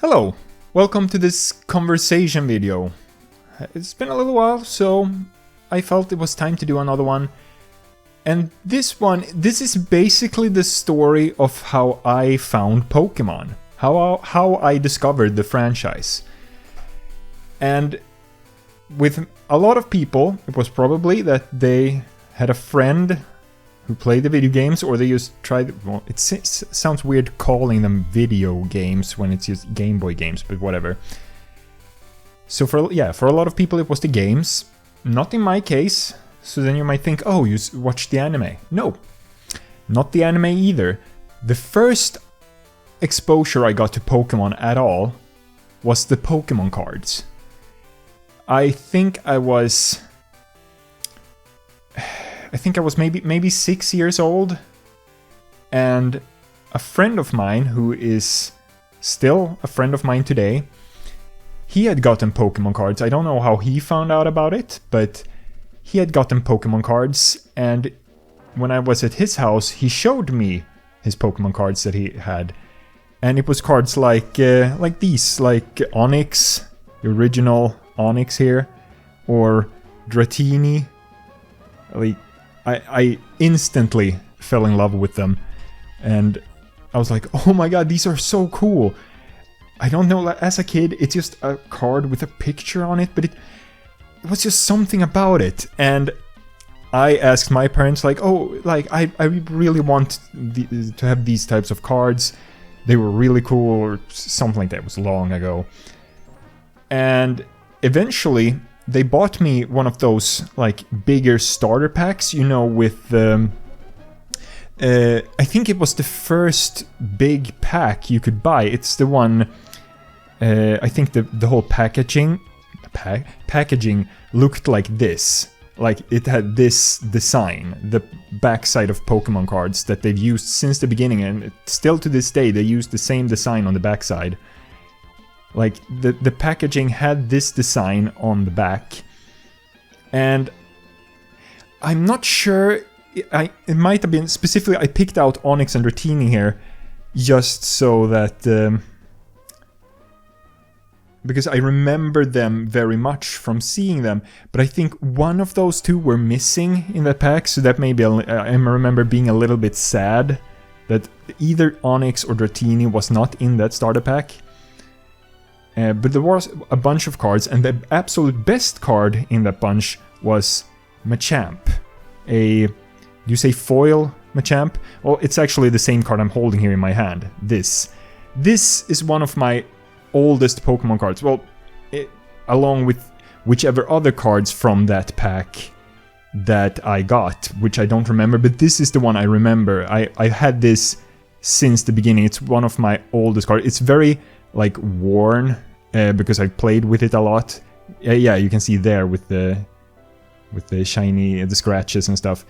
Hello, welcome to this conversation video. It's been a little while, so I felt it was time to do another one. And this is basically the story of how I found Pokémon. How I discovered the franchise. And with a lot of people, it was probably that they had a friend who played the video games, or they just tried. Well, it sounds weird calling them video games when it's just Game Boy games, but whatever. So for a lot of people, it was the games. Not in my case. So then you might think, oh, you watched the anime. No, not the anime either. The first exposure I got to Pokemon at all was the Pokemon cards. I think I was maybe 6 years old, and a friend of mine who is still a friend of mine today, he had gotten Pokemon cards. I don't know how he found out about it, but he had gotten Pokemon cards, and when I was at his house, he showed me his Pokemon cards that he had, and it was cards like these, like Onix, the original Onix here, or Dratini. I instantly fell in love with them, and I was like, oh my god, these are so cool. I don't know, as a kid, it's just a card with a picture on it, but it was just something about it. And I asked my parents, like, oh, like, I really want to have these types of cards. They were really cool, or something like that. It was long ago. And eventually, they bought me one of those, like, bigger starter packs, you know, with, I think it was the first big pack you could buy. It's the one, I think the whole packaging looked like this. Like, it had this design, the backside of Pokemon cards that they've used since the beginning, and still to this day, they use the same design on the backside. Like, the packaging had this design on the back. And I'm not sure, it might have been, specifically I picked out Onix and Dratini here, just so that, because I remember them very much from seeing them, but I think one of those two were missing in the pack, so that maybe I remember being a little bit sad that either Onix or Dratini was not in that starter pack. But there was a bunch of cards, and the absolute best card in that bunch was Machamp. Do you say foil Machamp? Well, it's actually the same card I'm holding here in my hand. This is one of my oldest Pokemon cards. Well, along with whichever other cards from that pack that I got, which I don't remember, but this is the one I remember. I had this since the beginning. It's one of my oldest cards. It's very, like, worn, because I played with it a lot. Yeah, you can see there with the shiny, the scratches and stuff.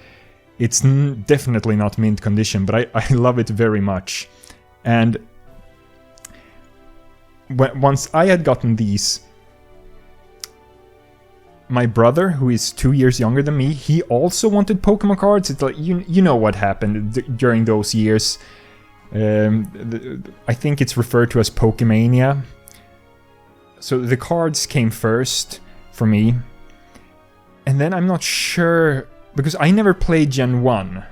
It's definitely not mint condition, but I love it very much. And once I had gotten these, my brother, who is 2 years younger than me, he also wanted Pokemon cards. It's like, you know what happened during those years. I think it's referred to as Pokemania. So the cards came first for me. And then I'm not sure, because I never played Gen 1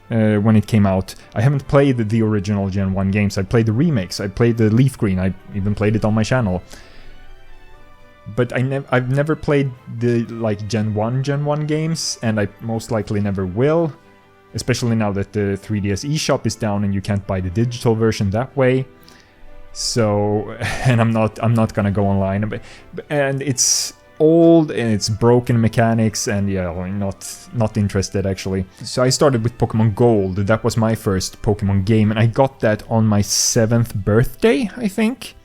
when it came out. I haven't played the original Gen 1 games. I played the remakes. I played the Leaf Green. I even played it on my channel. But I've never played the, like, Gen 1 games, and I most likely never will. Especially now that the 3DS eShop is down and you can't buy the digital version that way. So, and I'm not gonna go online. And it's old and it's broken mechanics, and yeah, I'm not interested actually. So I started with Pokemon Gold. That was my first Pokemon game, and I got that on my 7th birthday, I think.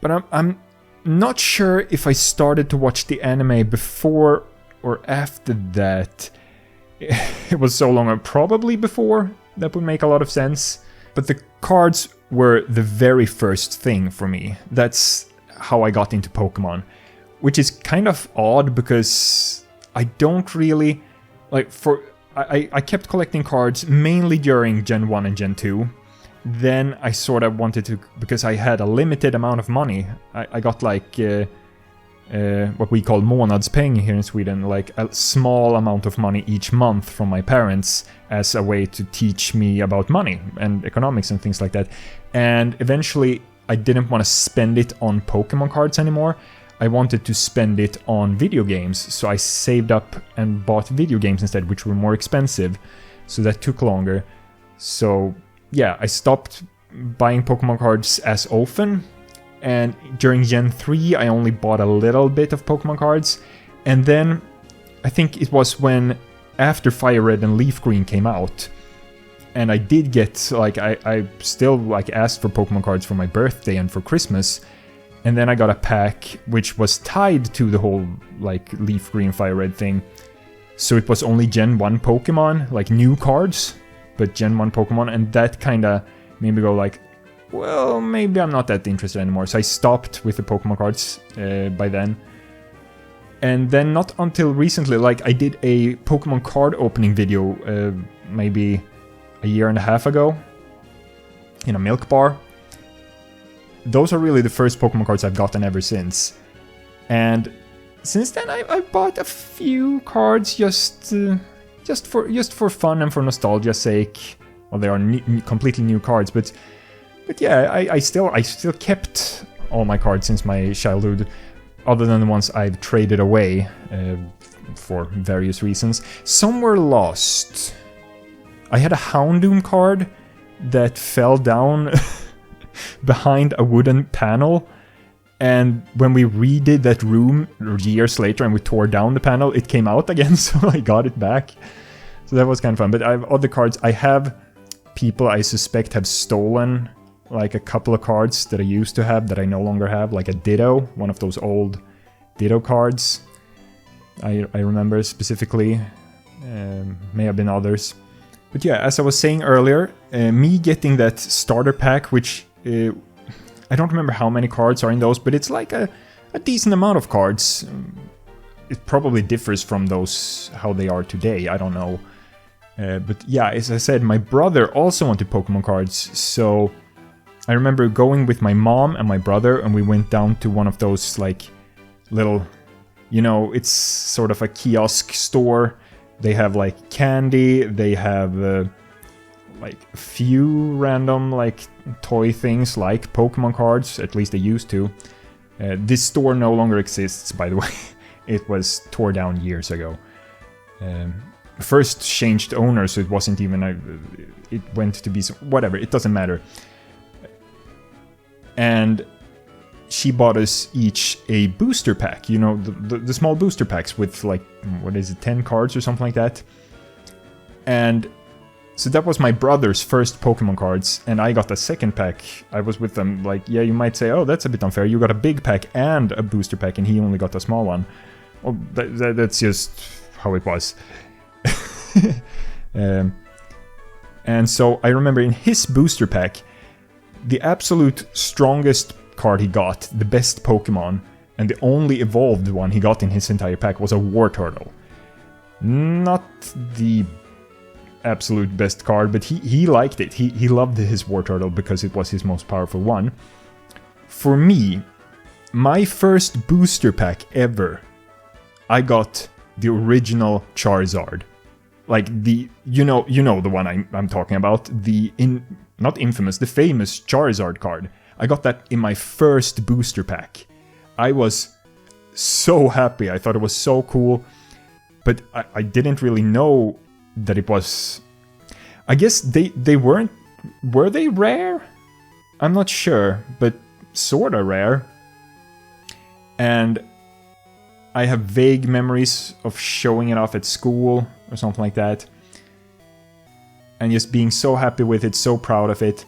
But I'm not sure if I started to watch the anime before or after that. It was so long, probably before. That would make a lot of sense. But the cards were the very first thing for me. That's how I got into Pokemon. Which is kind of odd, because I don't really... I kept collecting cards mainly during Gen 1 and Gen 2. then I sort of wanted to, because I had a limited amount of money. I got like what we call månadspeng here in Sweden, like a small amount of money each month from my parents as a way to teach me about money and economics and things like that. And eventually I didn't want to spend it on Pokemon cards anymore. I wanted to spend it on video games, so I saved up and bought video games instead, which were more expensive, so that took longer. So yeah, I stopped buying Pokemon cards as often, and during Gen 3 I only bought a little bit of Pokemon cards, and then I think it was when after Fire Red and Leaf Green came out, and I did get, like, I still like asked for Pokemon cards for my birthday and for Christmas, and then I got a pack which was tied to the whole like Leaf Green Fire Red thing, so it was only Gen 1 Pokemon, like new cards, but Gen 1 Pokemon, and that kinda made me go like, well, maybe I'm not that interested anymore. So I stopped with the Pokemon cards by then. And then not until recently, like I did a Pokemon card opening video maybe a year and a half ago in a milk bar. Those are really the first Pokemon cards I've gotten ever since. And since then I bought a few cards just for fun and for nostalgia's sake. Well, they are completely new cards, but yeah, I still kept all my cards since my childhood, other than the ones I've traded away for various reasons. Some were lost. I had a Houndoom card that fell down behind a wooden panel, and when we redid that room years later and we tore down the panel, it came out again, so I got it back. So that was kind of fun. But I have other cards. I have people I suspect have stolen like a couple of cards that I used to have that I no longer have, like a Ditto, one of those old Ditto cards. I remember specifically, may have been others. But yeah, as I was saying earlier, me getting that starter pack, which I don't remember how many cards are in those, but it's like a decent amount of cards. It probably differs from those, how they are today, I don't know. But yeah, as I said, my brother also wanted Pokemon cards, so I remember going with my mom and my brother, and we went down to one of those like little, you know, it's sort of a kiosk store. They have like candy, they have like a few random like toy things like Pokemon cards, at least they used to. This store no longer exists, by the way. It was tore down years ago. First changed owners, so it wasn't even it went to be whatever, it doesn't matter. And she bought us each a booster pack, you know, the small booster packs with like, what is it, 10 cards or something like that. And so that was my brother's first Pokemon cards, and I got the second pack. I was with them, like, yeah, you might say, oh, that's a bit unfair, you got a big pack and a booster pack, and he only got a small one. Well, that's just how it was. And so I remember in his booster pack, the absolute strongest card he got, the best Pokemon, and the only evolved one he got in his entire pack was a Wartortle. Not the absolute best card, but he liked it. He loved his Wartortle because it was his most powerful one. For me, my first booster pack ever, I got the original Charizard. Like the, you know the one I'm talking about, not infamous, the famous Charizard card. I got that in my first booster pack. I was so happy, I thought it was so cool, but I didn't really know that it was... I guess they weren't... Were they rare? I'm not sure, but sorta rare. And I have vague memories of showing it off at school or something like that. And just being so happy with it, so proud of it.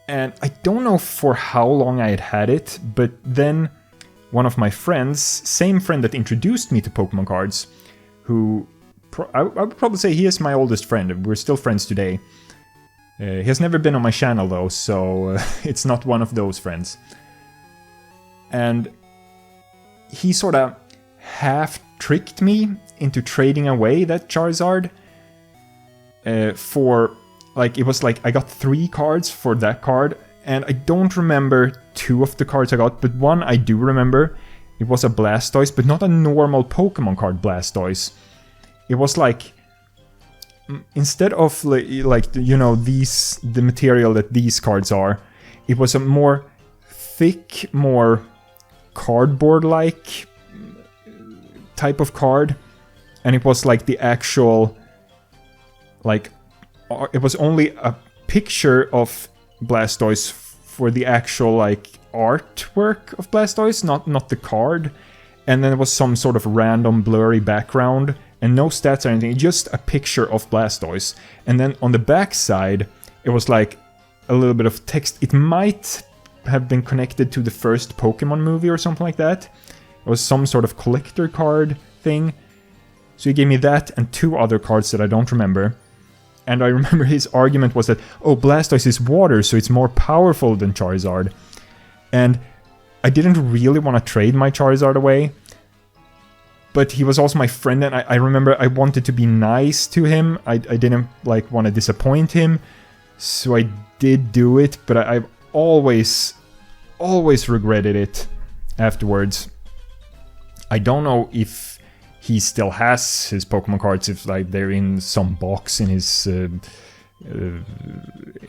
And I don't know for how long I had it, but then one of my friends, same friend that introduced me to Pokemon cards, who I would probably say he is my oldest friend. We're still friends today. He has never been on my channel though, so it's not one of those friends. And he sort of half tricked me into trading away that Charizard for like, it was like I got 3 cards for that card, and I don't remember 2 of the cards I got, but one I do remember. It was a Blastoise, but not a normal Pokemon card Blastoise. It was like, instead of like you know, the material that these cards are, it was a more thick, more cardboard-like type of card, and it was like the actual, like, it was only a picture of Blastoise for the actual, like, artwork of Blastoise, not the card, and then it was some sort of random blurry background, and no stats or anything, just a picture of Blastoise. And then on the back side, it was like a little bit of text. It might have been connected to the first Pokemon movie or something like that. It was some sort of collector card thing. So he gave me that and 2 other cards that I don't remember. And I remember his argument was that, oh, Blastoise is water, so it's more powerful than Charizard. And I didn't really want to trade my Charizard away. But he was also my friend, and I remember I wanted to be nice to him. I didn't, like, want to disappoint him. So I did do it, but I've always regretted it afterwards. I don't know if he still has his Pokemon cards, if like they're in some box in his in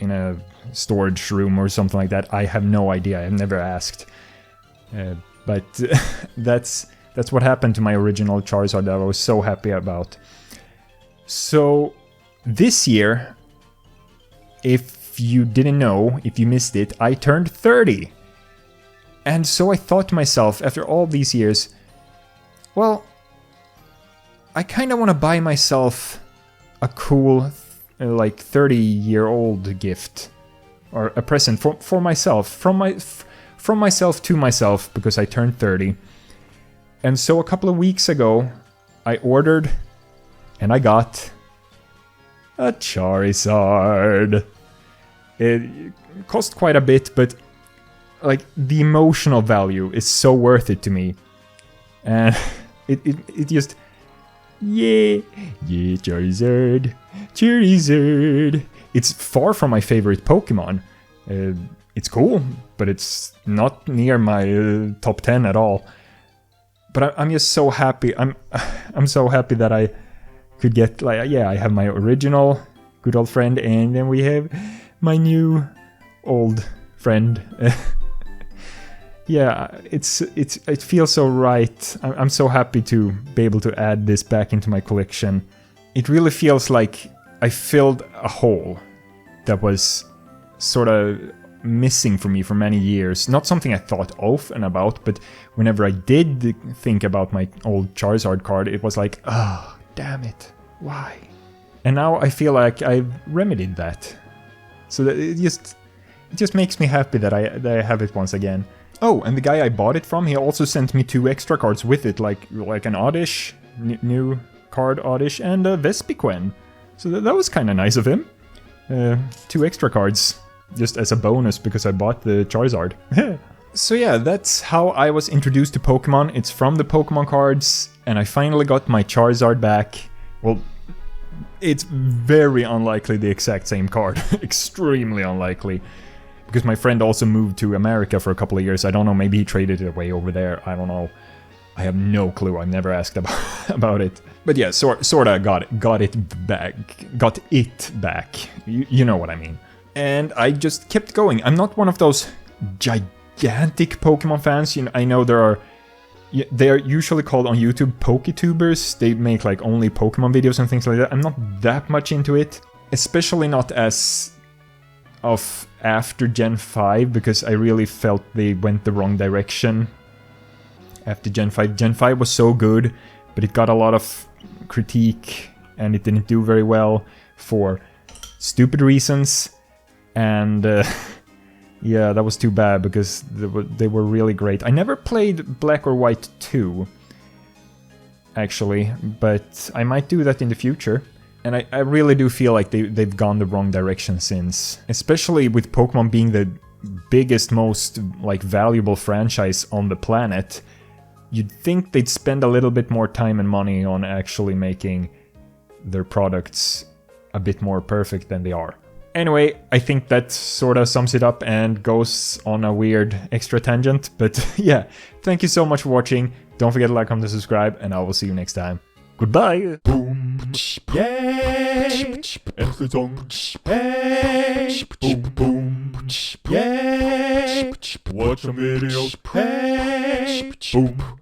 a storage room or something like that. I have no idea. I've never asked. But that's what happened to my original Charizard that I was so happy about. So this year, if you didn't know, if you missed it, I turned 30. And so I thought to myself, after all these years, well, I kind of want to buy myself a cool, like, 30-year-old gift. Or a present for myself. From myself to myself, because I turned 30. And so a couple of weeks ago, I ordered, and I got a Charizard. It cost quite a bit, but, like, the emotional value is so worth it to me. And it just... Yeah, Charizard. It's far from my favorite Pokemon. It's cool, but it's not near my top 10 at all. But I'm just so happy. I'm so happy that I could get, like, yeah, I have my original good old friend, and then we have my new old friend. Yeah, it feels so right. I'm so happy to be able to add this back into my collection. It really feels like I filled a hole that was sort of missing for me for many years. Not something I thought often about, but whenever I did think about my old Charizard card, it was like, oh, damn it, why? And now I feel like I've remedied that. So that it just makes me happy that I have it once again. Oh, and the guy I bought it from, he also sent me 2 extra cards with it, like an Oddish, new card Oddish, and a Vespiquen. So that was kind of nice of him. 2 extra cards, just as a bonus because I bought the Charizard. So yeah, that's how I was introduced to Pokemon. It's from the Pokemon cards, and I finally got my Charizard back. Well, it's very unlikely the exact same card. Extremely unlikely. Because my friend also moved to America for a couple of years. I don't know, maybe he traded it away over there. I don't know. I have no clue. I've never asked about it. But yeah, sorta got it back. Got it back. You know what I mean. And I just kept going. I'm not one of those gigantic Pokemon fans. You know, I know they are usually called on YouTube Poketubers. They make like only Pokemon videos and things like that. I'm not that much into it. Especially not as of after Gen 5, because I really felt they went the wrong direction after Gen 5. Gen 5 was so good, but it got a lot of critique and it didn't do very well for stupid reasons. And yeah, that was too bad because they were really great. I never played Black or White 2, actually, but I might do that in the future. And I really do feel like they've gone the wrong direction since. Especially with Pokemon being the biggest, most like valuable franchise on the planet. You'd think they'd spend a little bit more time and money on actually making their products a bit more perfect than they are. Anyway, I think that sort of sums it up and goes on a weird extra tangent. But yeah, thank you so much for watching. Don't forget to like, comment, and subscribe, and I will see you next time. Goodbye! Boom! Yay! Extra song! Hey! Boom, boom! Yay! Watch some videos! Hey! Boom!